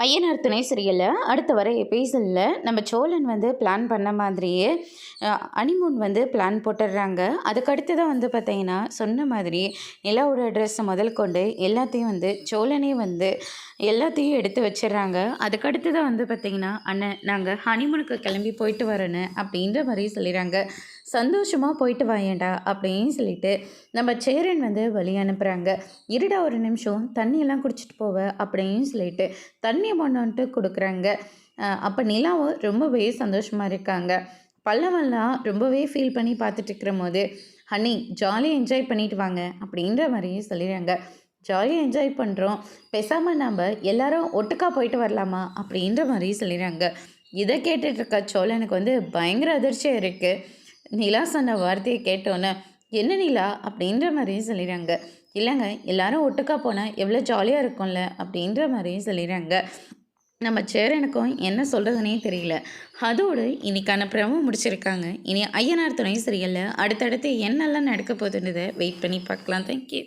ஐயனார் துணை சீரியலில் அடுத்து வர எபிசோடில் நம்ம சோழன் வந்து பிளான் பண்ண மாதிரியே ஹனிமூன் வந்து பிளான் போட்டுடுறாங்க. அதுக்கடுத்து தான் வந்து பார்த்திங்கன்னா சொன்ன மாதிரி நிலாவோட ட்ரெஸ்ஸை முதல் கொண்டு எல்லாத்தையும் வந்து சோழனே வந்து எல்லாத்தையும் எடுத்து வச்சிடுறாங்க. அதுக்கடுத்து தான் வந்து பார்த்திங்கன்னா அண்ணன் நாங்கள் ஹனிமூனுக்கு கிளம்பி போயிட்டு வரணும் அப்படின்ற மாதிரி சொல்லிடுறாங்க. சந்தோஷமாக போயிட்டு வாயேண்டா அப்படின்னு சொல்லிட்டு நம்ம சேரன் வந்து வழி அனுப்புகிறாங்க. இருடா ஒரு நிமிஷம் தண்ணியெல்லாம் குடிச்சிட்டு போவ அப்படின்னு சொல்லிட்டு தண்ணி மொண்டு கொடுக்குறாங்க. அப்போ நிலாவும் ரொம்பவே சந்தோஷமாக இருக்காங்க. பல்லவெல்லாம் ரொம்பவே ஃபீல் பண்ணி பார்த்துட்டு இருக்கிற போது ஹனி ஜாலியாக என்ஜாய் பண்ணிட்டு வாங்க அப்படின்ற மாதிரியே சொல்லிடுறாங்க. ஜாலியாக என்ஜாய் பண்ணுறோம், பேசாமல் நம்ம எல்லாரும் ஒட்டுக்கா போயிட்டு வரலாமா அப்படின்ற மாதிரி சொல்லிடுறாங்க. இதை கேட்டுட்டு இருக்க சோழனுக்கு வந்து பயங்கர அதிர்ச்சியாக இருக்குது. நிலா சொன்ன வார்த்தையை கேட்டோன்னே என்ன நிலா அப்படின்ற மாதிரியும் சொல்லிடுறாங்க. இல்லைங்க எல்லாரும் ஒட்டுக்கா போனால் எவ்வளோ ஜாலியாக இருக்கும்ல அப்படின்ற மாதிரியும் சொல்லிடுறாங்க. நம்ம சேரனுக்கும் என்ன சொல்கிறதுனே தெரியல. அதோடு இன்னைக்கான ப்ரமோ முடிச்சிருக்காங்க. இனி ஐயனார் துணை சீரியலில் அடுத்தடுத்து என்னெல்லாம் நடக்க போகுதுன்றதை வெயிட் பண்ணி பார்க்கலாம். தேங்க்யூ.